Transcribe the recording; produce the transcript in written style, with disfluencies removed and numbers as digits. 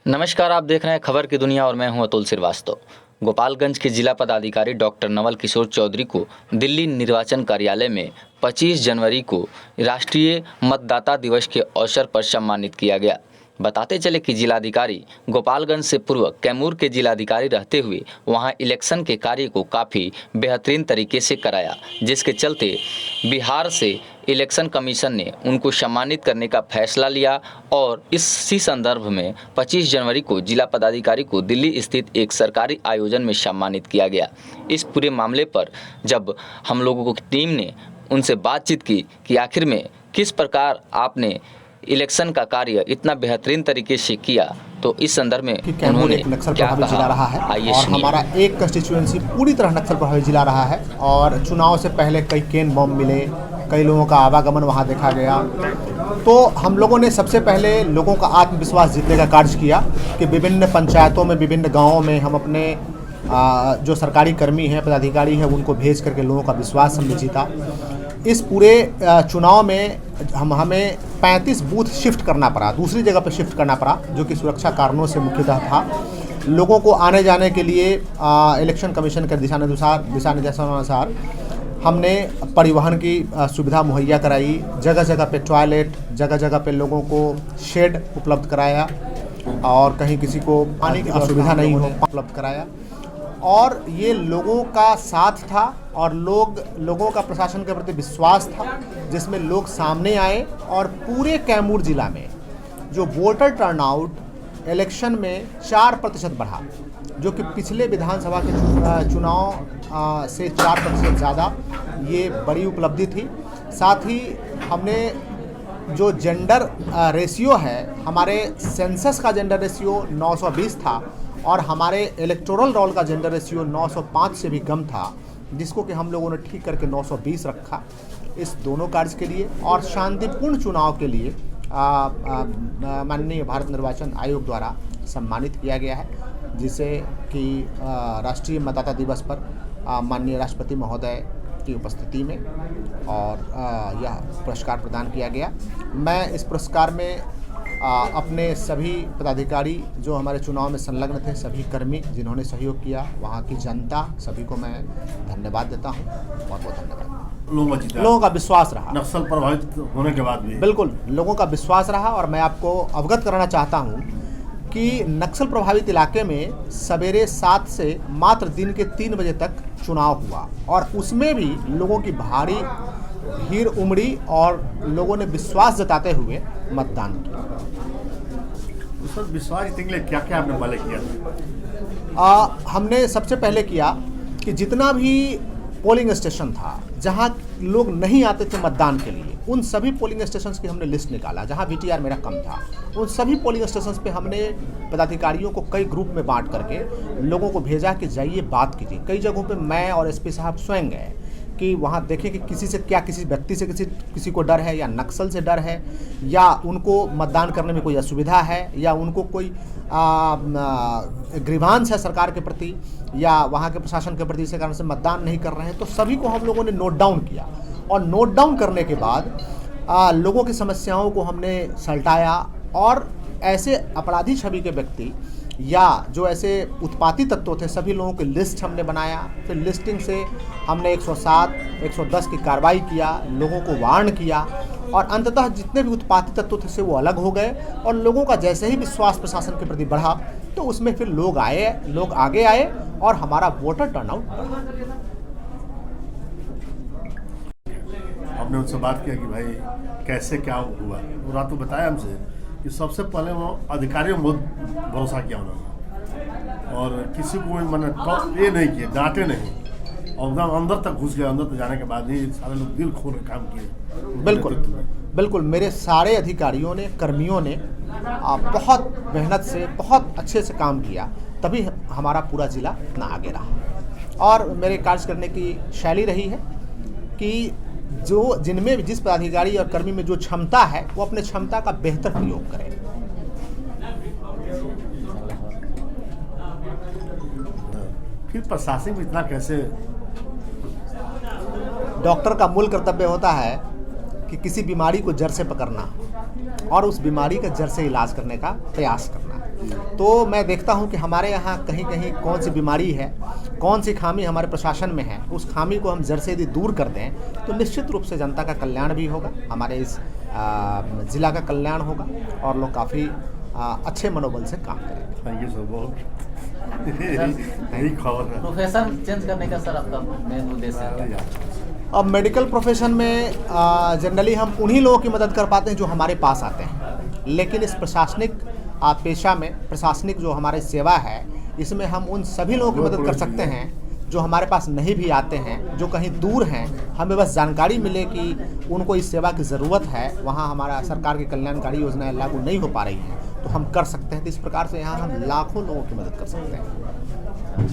नमस्कार, आप देख रहे हैं खबर की दुनिया और मैं हूं अतुल श्रीवास्तव। गोपालगंज के जिला पदाधिकारी डॉक्टर नवल किशोर चौधरी को दिल्ली निर्वाचन कार्यालय में 25 जनवरी को राष्ट्रीय मतदाता दिवस के अवसर पर सम्मानित किया गया। बताते चले कि जिलाधिकारी गोपालगंज से पूर्व कैमूर के जिलाधिकारी रहते हुए वहां इलेक्शन के कार्य को काफ़ी बेहतरीन तरीके से कराया, जिसके चलते बिहार से इलेक्शन कमीशन ने उनको सम्मानित करने का फैसला लिया और इसी संदर्भ में 25 जनवरी को जिला पदाधिकारी को दिल्ली स्थित एक सरकारी आयोजन में सम्मानित किया गया। इस पूरे मामले पर जब हम लोगों की टीम ने उनसे बातचीत की कि आखिर में किस प्रकार आपने इलेक्शन का कार्य इतना बेहतरीन तरीके से किया, तो इस संदर्भ में कैमूर एक नक्सल प्रभावित जिला रहा है और हमारा एक कंस्टिट्यूएंसी पूरी तरह नक्सल प्रभावित जिला रहा है और चुनाव से पहले कई केन बम मिले, कई लोगों का आवागमन वहां देखा गया। तो हम लोगों ने सबसे पहले लोगों का आत्मविश्वास जीतने का कार्य किया कि विभिन्न पंचायतों में, विभिन्न गाँवों में हम अपने जो सरकारी कर्मी हैं, पदाधिकारी हैं, उनको भेज करके लोगों का विश्वास हमने जीता। इस पूरे चुनाव में हमें 35 बूथ शिफ्ट करना पड़ा, दूसरी जगह पर शिफ्ट करना पड़ा, जो कि सुरक्षा कारणों से मुख्यतः था। लोगों को आने जाने के लिए इलेक्शन कमीशन के दिशा निर्देशानुसार हमने परिवहन की सुविधा मुहैया कराई। जगह जगह पे टॉयलेट, जगह जगह पे लोगों को शेड उपलब्ध कराया और कहीं किसी को पानी की असुविधा नहीं हो उपलब्ध कराया। और ये लोगों का साथ था और लोगों का प्रशासन के प्रति विश्वास था, जिसमें लोग सामने आए और पूरे कैमूर जिला में जो वोटर टर्नआउट इलेक्शन में 4% बढ़ा, जो कि पिछले विधानसभा के चुनाव से 4% ज़्यादा, ये बड़ी उपलब्धि थी। साथ ही हमने जो जेंडर रेशियो है, हमारे सेंसस का जेंडर रेशियो 920 था और हमारे इलेक्टोरल रोल का जेंडर रेशियो 905 से भी कम था, जिसको कि हम लोगों ने ठीक करके 920 रखा। इस दोनों कार्य के लिए और शांतिपूर्ण चुनाव के लिए माननीय भारत निर्वाचन आयोग द्वारा सम्मानित किया गया है, जिसे कि राष्ट्रीय मतदाता दिवस पर माननीय राष्ट्रपति महोदय की उपस्थिति में और यह पुरस्कार प्रदान किया गया। मैं इस पुरस्कार में अपने सभी पदाधिकारी जो हमारे चुनाव में संलग्न थे, सभी कर्मी जिन्होंने सहयोग किया, वहाँ की जनता, सभी को मैं धन्यवाद देता हूँ। बहुत बहुत धन्यवाद। लोगों का विश्वास रहा, नक्सल प्रभावित होने के बाद भी बिल्कुल लोगों का विश्वास रहा। और मैं आपको अवगत कराना चाहता हूँ कि नक्सल प्रभावित इलाके में सवेरे 7 से मात्र दिन के 3 बजे तक चुनाव हुआ और उसमें भी लोगों की भारी भीड़ उमड़ी और लोगों ने विश्वास जताते हुए मतदान किया। उस वक्त विश्वास जीतने के लिए क्या क्या आपने पहले किया? हमने सबसे पहले किया कि जितना भी पोलिंग स्टेशन था जहां लोग नहीं आते थे मतदान के लिए, उन सभी पोलिंग स्टेशंस की हमने लिस्ट निकाला। जहां VTR मेरा कम था, उन सभी पोलिंग स्टेशंस पे हमने पदाधिकारियों को कई ग्रुप में बांट करके लोगों को भेजा कि जाइए बात कीजिए। कई जगहों पे मैं और SP साहब स्वयं गए कि वहाँ देखें कि किसी से क्या, किसी व्यक्ति से किसी को डर है या नक्सल से डर है या उनको मतदान करने में कोई असुविधा है या उनको कोई ग्रीवांस है सरकार के प्रति या वहाँ के प्रशासन के प्रति, इस कारण से मतदान नहीं कर रहे हैं। तो सभी को हम लोगों ने नोट डाउन किया और नोट डाउन करने के बाद लोगों की समस्याओं को हमने सलटाया और ऐसे अपराधी छवि के व्यक्ति या जो ऐसे उत्पाती तत्व थे, सभी लोगों की लिस्ट हमने बनाया। फिर लिस्टिंग से हमने 107, 110 की कार्रवाई किया, लोगों को वार्न किया और अंततः जितने भी उत्पाती तत्व थे से वो अलग हो गए और लोगों का जैसे ही विश्वास प्रशासन के प्रति बढ़ा तो उसमें फिर लोग आगे आए और हमारा वोटर टर्नआउट बढ़ा। आपने उनसे बात किया कि भाई कैसे क्या हुआ? वो रात को बताया हमसे कि सबसे पहले वो अधिकारियों में बहुत भरोसा किया उन्होंने और किसी को मैंने ये नहीं किया, डांटे नहीं और एकदम अंदर तक घुस गए। अंदर तक जाने के बाद ही सारे लोग दिल खोल के काम किए। बिल्कुल मेरे सारे अधिकारियों ने, कर्मियों ने बहुत मेहनत से, बहुत अच्छे से काम किया, तभी हमारा पूरा जिला इतना आगे रहा। और मेरे कार्य करने की शैली रही है कि जिनमें जिस पदाधिकारी और कर्मी में जो क्षमता है वो अपने क्षमता का बेहतर प्रयोग करें। फिर प्रशासन में इतना कैसे? डॉक्टर का मूल कर्तव्य होता है कि किसी बीमारी को जड़ से पकड़ना और उस बीमारी का जड़ से इलाज करने का प्रयास करना। तो मैं देखता हूं कि हमारे यहाँ कहीं कहीं कौन सी बीमारी है, कौन सी खामी हमारे प्रशासन में है, उस खामी को हम जड़ से यदि दूर कर दें तो निश्चित रूप से जनता का कल्याण भी होगा, हमारे इस ज़िला का कल्याण होगा और लोग काफ़ी अच्छे मनोबल से काम करेंगे। थैंक यू सर, बहुत यही खबर है। प्रोफेशन चेंज करने का सर आपका मेन उद्देश्य है? अब मेडिकल प्रोफेशन में जनरली हम उन्हीं लोगों की मदद कर पाते हैं जो हमारे पास आते हैं, लेकिन इस प्रशासनिक पेशा में, प्रशासनिक जो हमारी सेवा है, इसमें हम उन सभी लोगों की मदद कर सकते हैं जो हमारे पास नहीं भी आते हैं, जो कहीं दूर हैं, हमें बस जानकारी मिले कि उनको इस सेवा की ज़रूरत है, वहाँ हमारा सरकार की कल्याणकारी योजनाएं लागू नहीं हो पा रही हैं, तो हम कर सकते हैं। तो इस प्रकार से यहाँ हम लाखों लोगों की मदद कर सकते हैं।